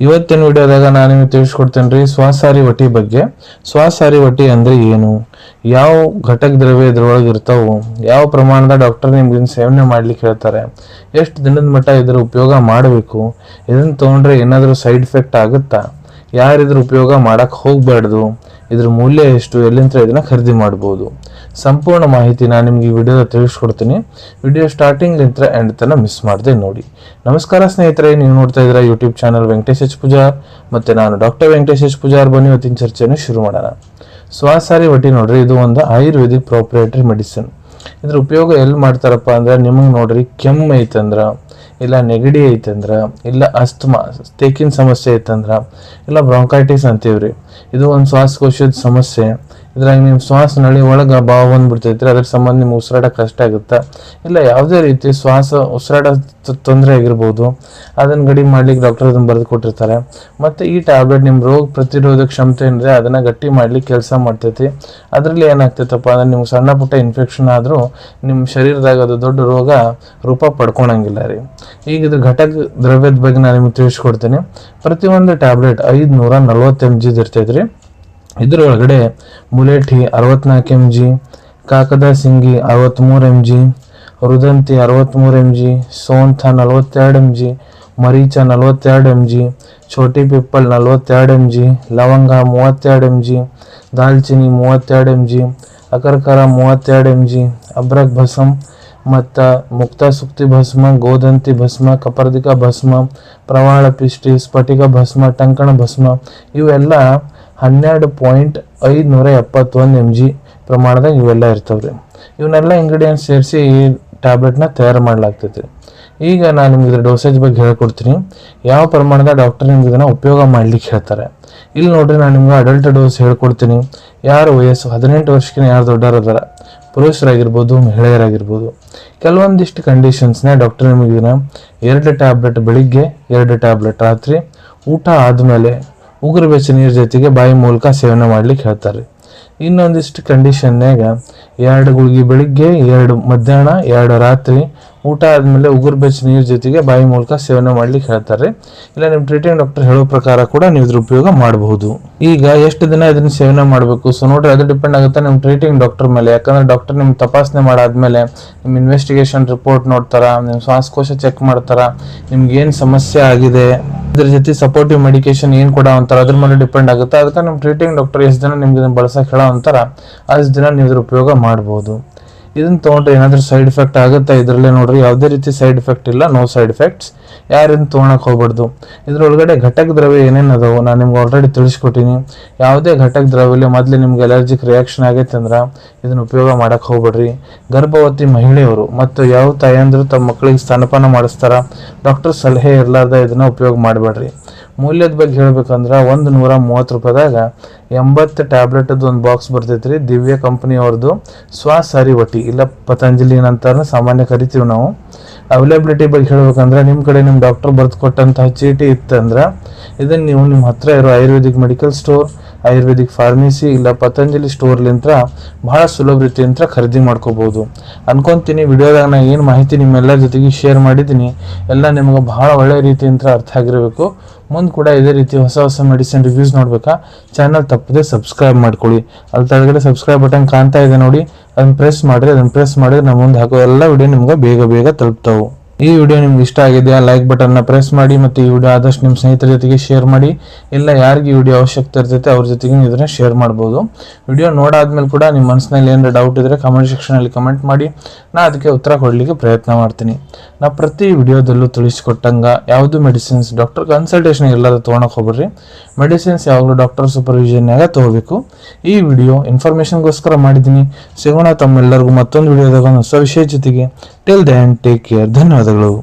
ಇವತ್ತಿನ ವಿಡಿಯೋದಾಗ ನಾನು ನಿಮಗೆ ತಿಳಿಸ್ಕೊಡ್ತೇನೆ ರೀ ಸ್ವಾಸಾರಿ ವಟಿ ಬಗ್ಗೆ. ಸ್ವಾಸಾರಿ ವಟಿ ಅಂದ್ರೆ ಏನು, ಯಾವ ಘಟಕ ದ್ರವ್ಯ ಇದ್ರೊಳಗೆ ಇರ್ತಾವು, ಯಾವ ಪ್ರಮಾಣದ ಡಾಕ್ಟರ್ ನಿಮ್ಗೆ ಸೇವನೆ ಮಾಡ್ಲಿಕ್ಕೆ ಹೇಳ್ತಾರೆ, ಎಷ್ಟು ದಿನದ ಮಟ್ಟ ಇದ್ರ ಉಪಯೋಗ ಮಾಡಬೇಕು, ಇದನ್ನ ತೊಗೊಂಡ್ರೆ ಏನಾದರೂ ಸೈಡ್ ಎಫೆಕ್ಟ್ ಆಗುತ್ತಾ, ಯಾರಿದ್ರ ಉಪಯೋಗ ಮಾಡಕ್ ಹೋಗ್ಬಾರ್ದು, ಇದ್ರ ಮೂಲ್ಯ ಎಷ್ಟು, ಎಲ್ಲಿಂದ ಇದನ್ನ ಖರೀದಿ ಮಾಡ್ಬೋದು, ಸಂಪೂರ್ಣ ಮಾಹಿತಿ ನಾನು ನಿಮ್ಗೆ ಈ ವಿಡಿಯೋದ ತಿಳಿಸ್ಕೊಡ್ತೀನಿ. ವಿಡಿಯೋ ಸ್ಟಾರ್ಟಿಂಗ್ ಎಂಡ್ ತನಕ ಮಿಸ್ ಮಾಡದೆ ನೋಡಿ. ನಮಸ್ಕಾರ ಸ್ನೇಹಿತರೆ, ನೀವು ನೋಡ್ತಾ ಇದ್ದೀರಾ YouTube channel Venkatesh H Pujar, ಮತ್ತೆ ನಾನು ಡಾಕ್ಟರ್ ವೆಂಕಟೇಶ್ ಎಚ್ ಪೂಜಾರ್. ಬನ್ನಿ ಇವತ್ತಿನ ಚರ್ಚೆಯನ್ನು ಶುರು ಮಾಡೋಣ. ಸ್ವಾಸಾರಿ ವಟಿ ನೋಡ್ರಿ, ಇದು ಒಂದು ಆಯುರ್ವೇದಿಕ್ ಪ್ರಾಪ್ರೇಟರಿ ಮೆಡಿಸಿನ್. ಇದ್ರ ಉಪಯೋಗ ಎಲ್ಲಿ ಮಾಡ್ತಾರಪ್ಪ ಅಂದ್ರೆ, ನಿಮಗೆ ನೋಡ್ರಿ ಕೆಮ್ಮು ಐತಂದ್ರ, ಇಲ್ಲ ನೆಗಡಿ ಐತಂದ್ರ, ಇಲ್ಲ ಅಸ್ತಮಾ ತೇಕಿನ ಸಮಸ್ಯೆ ಐತಂದ್ರ, ಇಲ್ಲ ಬ್ರಾಂಕೈಟಿಸ್ ಅಂತೀವ್ರಿ, ಇದು ಒಂದು ಶ್ವಾಸಕೋಶದ ಸಮಸ್ಯೆ. ಇದ್ರಾಗ ನಿಮ್ಮ ಶ್ವಾಸ ನಳಿ ಒಳಗೆ ಬಾವು ಬಂದ್ಬಿಡ್ತೈತ್ರಿ, ಅದ್ರ ಸಂಬಂಧ ನಿಮ್ಗೆ ಉಸಿರಾಟ ಕಷ್ಟ ಆಗುತ್ತೆ, ಇಲ್ಲ ಯಾವುದೇ ರೀತಿ ಉಸಿರಾಟ ತೊಂದರೆ ಆಗಿರ್ಬೋದು, ಅದನ್ನ ಕಡಿಮೆ ಮಾಡ್ಲಿಕ್ಕೆ ಡಾಕ್ಟರ್ ಅದನ್ನ ಬರೆದು ಕೊಟ್ಟಿರ್ತಾರೆ. ಮತ್ತೆ ಈ ಟ್ಯಾಬ್ಲೆಟ್ ನಿಮ್ಮ ರೋಗ ಪ್ರತಿರೋಧಕ ಕ್ಷಮತೆ ಏನ್ರಿ ಅದನ್ನ ಗಟ್ಟಿ ಮಾಡ್ಲಿಕ್ಕೆ ಕೆಲಸ ಮಾಡ್ತೈತಿ. ಅದರಲ್ಲಿ ಏನಾಗ್ತೈತಪ್ಪ ಅಂದ್ರೆ, ನಿಮ್ಗೆ ಸಣ್ಣ ಪುಟ್ಟ ಇನ್ಫೆಕ್ಷನ್ ಆದ್ರೂ ನಿಮ್ಮ ಶರೀರದಾಗ ಅದು ದೊಡ್ಡ ರೋಗ ರೂಪ ಪಡ್ಕೊಳಂಗಿಲ್ಲ ರೀ. ಈಗ ಇದು ಘಟಕ ದ್ರವ್ಯದ ಬಗ್ಗೆ ನಾನು ನಿಮ್ಗೆ ತಿಳಿಸ್ಕೊಡ್ತೀನಿ. ಪ್ರತಿಯೊಂದು ಟ್ಯಾಬ್ಲೆಟ್ 540 mg ಇರ್ತೈತ್ರಿ. ಇದರೊಳಗಡೆ ಮುಲೇಠಿ 64 mg, ಕಾಕದ ಸಿಂಗಿ 63 mg, ರುದಂತಿ 63 mg, ಸೋಂಥ 42 mg, Maricha 42 mg, ಛೋಟಿ ಪಿಪ್ಪಲ್ 42 mg, ಲವಂಗ 32 mg, ದಾಲ್ಚಿನಿ 32 mg, ಅಕರ್ಕರ 32 mg, ಅಬ್ರಕ್ ಭಸ್ಮ ಮತ್ತು ಮುಕ್ತ ಸುಕ್ತಿ ಭಸ್ಮ, ಗೋದಂತಿ ಭಸ್ಮ, ಕಪರ್ದಿಕ ಭಸ್ಮ, ಪ್ರವಾಳ ಪಿಷ್ಟಿ, ಸ್ಫಟಿಕ ಭಸ್ಮ, ಟಂಕಣ ಭಸ್ಮ, ಇವೆಲ್ಲ 12.571 mg ಪ್ರಮಾಣದಾಗ ಇವೆಲ್ಲ ಇರ್ತಾವ್ರಿ. ಇವನ್ನೆಲ್ಲ ಇಂಗ್ರೀಡಿಯೆಂಟ್ಸ್ ಸೇರಿಸಿ ಈ ಟ್ಯಾಬ್ಲೆಟ್ನ ತಯಾರು ಮಾಡಲಾಗ್ತೈತಿ. ಈಗ ನಾನು ನಿಮ್ಗೆ ಇದ್ರ ಡೋಸೇಜ್ ಬಗ್ಗೆ ಹೇಳ್ಕೊಡ್ತೀನಿ, ಯಾವ ಪ್ರಮಾಣದ ಡಾಕ್ಟರ್ ನಿಮ್ಗೆ ಇದನ್ನ ಉಪಯೋಗ ಮಾಡ್ಲಿಕ್ಕೆ ಹೇಳ್ತಾರೆ. ಇಲ್ಲಿ ನೋಡ್ರಿ, ನಾನು ನಿಮ್ಗೆ ಅಡಲ್ಟ್ ಡೋಸ್ ಹೇಳ್ಕೊಡ್ತೀನಿ. ಯಾರು ವಯಸ್ಸು 18 ವರ್ಷಕ್ಕಿಂತ ಯಾರು ದೊಡ್ಡವರು ಅದಾರ, ಪುರುಷರಾಗಿರ್ಬೋದು, ಮಹಿಳೆಯರಾಗಿರ್ಬೋದು, ಕೆಲವೊಂದಿಷ್ಟು ಕಂಡೀಷನ್ಸ್ನ ಡಾಕ್ಟರ್ ನಿಮಗೆ ಇದನ್ನ 2 ಟ್ಯಾಬ್ಲೆಟ್ ಬೆಳಿಗ್ಗೆ, 2 ಟ್ಯಾಬ್ಲೆಟ್ ರಾತ್ರಿ, ಊಟ ಆದಮೇಲೆ ಉಗುರು ಬೆಚ್ಚ ನೀರು ಜೊತೆಗೆ ಬಾಯಿ ಮೂಲಕ ಸೇವನೆ ಮಾಡ್ಲಿಕ್ಕೆ ಹೇಳ್ತಾರೆ. ಇನ್ನೊಂದಿಷ್ಟು ಕಂಡೀಷನ್ನಾಗ 2 ಗುಳಿಗೆ ಬೆಳಿಗ್ಗೆ, 2 ಮಧ್ಯಾಹ್ನ, 2 ರಾತ್ರಿ, ಊಟ ಆದಮೇಲೆ ಉಗುರು ಬೆಚ್ಚ ನೀರು ಜೊತೆಗೆ ಬಾಯಿ ಮೂಲಕ ಸೇವನೆ ಮಾಡ್ಲಿಕ್ಕೆ ಹೇಳ್ತಾರೆ. ಇಲ್ಲ ನಿಮ್ಮ ಟ್ರೀಟಿಂಗ್ ಡಾಕ್ಟರ್ ಹೇಳೋ ಪ್ರಕಾರ ಕೂಡ ನೀವು ಇದ್ರ ಉಪಯೋಗ ಮಾಡಬಹುದು. ಈಗ ಎಷ್ಟು ದಿನ ಇದನ್ನ ಸೇವನೆ ಮಾಡಬೇಕು, ಸೊ ನೋಡ್ರಿ, ಅದು ಡಿಪೆಂಡ್ ಆಗುತ್ತೆ ನಿಮ್ಮ ಟ್ರೀಟಿಂಗ್ ಡಾಕ್ಟರ್ ಮೇಲೆ. ಯಾಕಂದ್ರೆ ಡಾಕ್ಟರ್ ನಿಮ್ ತಪಾಸಣೆ ಮಾಡಾದ್ಮೇಲೆ ನಿಮ್ಮ ಇನ್ವೆಸ್ಟಿಗೇಷನ್ ರಿಪೋರ್ಟ್ ನೋಡ್ತಾರ, ನಿಮ್ಮ ಶ್ವಾಸಕೋಶ ಚೆಕ್ ಮಾಡ್ತಾರ, ನಿಮ್ಗೆ ಏನ್ ಸಮಸ್ಯೆ ಆಗಿದೆ, ಇದ್ರ ಜೊತೆ ಸಪೋರ್ಟಿವ್ ಮೆಡಿಕೇಶನ್ ಏನ್ ಕೊಡ ಅಂತಾರ, ಅದ್ರ ಮೇಲೆ ಡಿಪೆಂಡ್ ಆಗುತ್ತೆ. ಅದಕ್ಕೆ ನಿಮ್ಮ ಟ್ರೀಟಿಂಗ್ ಡಾಕ್ಟರ್ ಎಷ್ಟು ದಿನ ನಿಮ್ಗೆ ಇದನ್ನ ಬಳಸಕ್ ಹೇಳೋ ಅಂತಾರ, ಅಷ್ಟು ದಿನ ನೀವು ಇದ್ರ ಉಪಯೋಗ ಮಾಡಬಹುದು. ಇದನ್ನ ತೊಗೊಂಡ್ರೆ ಏನಾದ್ರೂ ಸೈಡ್ ಎಫೆಕ್ಟ್ ಆಗುತ್ತೆ ಇದರಲ್ಲೇ ನೋಡ್ರಿ, ಯಾವುದೇ ರೀತಿ ಸೈಡ್ ಎಫೆಕ್ಟ್ ಇಲ್ಲ, ನೋ ಸೈಡ್ ಎಫೆಕ್ಟ್ಸ್. ಯಾರಿಂದ ತೊಗೊಳಕ್ ಹೋಗ್ಬಾರ್ದು. ಇದ್ರೊಳಗಡೆ ಘಟಕ ದ್ರವ್ಯ ಏನೇನು ಅದಾವು ನಾನು ನಿಮ್ಗೆ ಆಲ್ರೆಡಿ ತಿಳಿಸ್ಕೊಟ್ಟಿನಿ. ಯಾವುದೇ ಘಟಕ ದ್ರವ್ಯ ಮೊದಲೇ ನಿಮ್ಗೆ ಅಲರ್ಜಿಕ್ ರಿಯಾಕ್ಷನ್ ಆಗೈತೆ ಅಂದ್ರೆ ಇದನ್ನ ಉಪಯೋಗ ಮಾಡಕ್ ಹೋಗ್ಬೇಡ್ರಿ. ಗರ್ಭವತಿ ಮಹಿಳೆಯರು ಮತ್ತು ಯಾವ ತಾಯಂದ್ರು ತಮ್ಮ ಮಕ್ಕಳಿಗೆ ಸ್ತನಪಾನ ಮಾಡಿಸ್ತಾರ, ಡಾಕ್ಟರ್ ಸಲಹೆ ಇರ್ಲಾರ್ದ ಇದನ್ನ ಉಪಯೋಗ ಮಾಡಬೇಡ್ರಿ. ಮೂಲ್ಯದ ಬಗ್ಗೆ ಹೇಳ್ಬೇಕಂದ್ರೆ, 130 ರೂಪಾಯಿದಾಗ 80 ಟ್ಯಾಬ್ಲೆಟ್ ಒಂದು ಬಾಕ್ಸ್ ಬರ್ತೈತ್ರಿ. ದಿವ್ಯ ಕಂಪನಿ ಅವ್ರದ್ದು ಸ್ವಾಸಾರಿ ವಟಿ, ಇಲ್ಲ ಪತಂಜಲಿ ನಂತರ ಸಾಮಾನ್ಯ ಕರಿತೀವಿ ನಾವು. ಅವೈಲೇಬಿಲಿಟಿ ಬಗ್ಗೆ ಹೇಳ್ಬೇಕಂದ್ರೆ, ನಿಮ್ಮ ಕಡೆ ನಿಮ್ಮ ಡಾಕ್ಟರ್ ಬರೆದು ಕೊಟ್ಟಂತಹ ಚೀಟಿ ಇತ್ತಂದ್ರೆ ಇದನ್ನ ನೀವು ನಿಮ್ಮ ಹತ್ರ ಇರೋ Ayurvedic medical store, Ayurvedic pharmacy, ಇಲ್ಲ ಪತಂಜಲಿ ಸ್ಟೋರ್ಲಿಂತ್ರ ಬಹಳ ಸುಲಭ ರೀತಿಯಿಂದ ಖರೀದಿ ಮಾಡ್ಕೋಬಹುದು ಅನ್ಕೊಂತೀನಿ. ವಿಡಿಯೋದಾಗ ನಾ ಏನು ಮಾಹಿತಿ ನಿಮ್ಮೆಲ್ಲರ ಜೊತೆಗೆ ಶೇರ್ ಮಾಡಿದ್ದೀನಿ ಎಲ್ಲ ನಿಮ್ಗೆ ಬಹಳ ಒಳ್ಳೆ ರೀತಿಯಿಂದ ಅರ್ಥ ಆಗಿರಬೇಕು. ಮುಂದೆ ಕೂಡ ಇದೇ ರೀತಿ ಹೊಸ ಹೊಸ ಮೆಡಿಸಿನ್ ರಿವ್ಯೂಸ್ ನೋಡ್ಬೇಕಾ, ಚಾನಲ್ ತಪ್ಪದೆ ಸಬ್ಸ್ಕ್ರೈಬ್ ಮಾಡ್ಕೊಳ್ಳಿ. ಅಲ್ಲಿ ಕೆಳಗಡೆ ಸಬ್ಸ್ಕ್ರೈಬ್ ಬಟನ್ ಕಾಣ್ತಾ ಇದೆ ನೋಡಿ, ಅದನ್ನ ಪ್ರೆಸ್ ಮಾಡಿದ್ರೆ ನಮ್ಮ ಮುಂದೆ ಹಾಕೋ ಎಲ್ಲ ವಿಡಿಯೋ ನಿಮ್ಗೆ ಬೇಗ ತಲುಪ್ತಾವು. ಈ ವಿಡಿಯೋ ನಿಮ್ಗೆ ಇಷ್ಟ ಆಗಿದೆಯಾ, ಲೈಕ್ ಬಟನ್ ನ ಪ್ರೆಸ್ ಮಾಡಿ, ಮತ್ತೆ ಈ ವಿಡಿಯೋ ಆದಷ್ಟು ನಿಮ್ಮ ಸ್ನೇಹಿತರ ಜೊತೆಗೆ ಶೇರ್ ಮಾಡಿ. ಇಲ್ಲ ಯಾರಿಗೆ ಈ ವಿಡಿಯೋ ಅವಶ್ಯಕತೆ ಇರ್ತೈತೆ ಅವ್ರ ಜೊತೆಗೆ ಇದನ್ನ ಶೇರ್ ಮಾಡ್ಬೋದು. ವಿಡಿಯೋ ನೋಡಾದ್ಮೇಲೆ ಕೂಡ ನಿಮ್ಮ ಮನಸ್ಸಿನಲ್ಲಿ ಏನಾರ ಡೌಟ್ ಇದ್ರೆ ಕಮೆಂಟ್ ಸೆಕ್ಷನ್ ಅಲ್ಲಿ ಕಮೆಂಟ್ ಮಾಡಿ, ನಾ ಅದಕ್ಕೆ ಉತ್ತರ ಕೊಡ್ಲಿಕ್ಕೆ ಪ್ರಯತ್ನ ಮಾಡ್ತೀನಿ. ನಾ ಪ್ರತಿ ವಿಡಿಯೋದಲ್ಲೂ ತಿಳಿಸ್ಕೊಟ್ಟಂಗ ಯಾವುದು ಮೆಡಿಸಿನ್ಸ್ ಡಾಕ್ಟರ್ ಕನ್ಸಲ್ಟೇಷನ್ ಇಲ್ಲದ ತೊಗೊಳಕ್ ಹೋಗ್ಬೇಡ್ರಿ. ಮೆಡಿಸಿನ್ಸ್ ಯಾವಾಗಲೂ ಡಾಕ್ಟರ್ ಸೂಪರ್ವಿಷನ್ನಾಗ ತಗೋಬೇಕು. ಈ ವಿಡಿಯೋ ಇನ್ಫಾರ್ಮೇಶನ್ಗೋಸ್ಕರ ಮಾಡಿದ್ದೀನಿ. ಸಿಗೋಣ ತಮ್ಮೆಲ್ಲರಿಗೂ ಮತ್ತೊಂದು ವಿಡಿಯೋದಾಗ ಒಂದು ಹೊಸ ವಿಷಯ ಜೊತೆಗೆ. Till then take care. ಧನ್ಯವಾದಗಳು.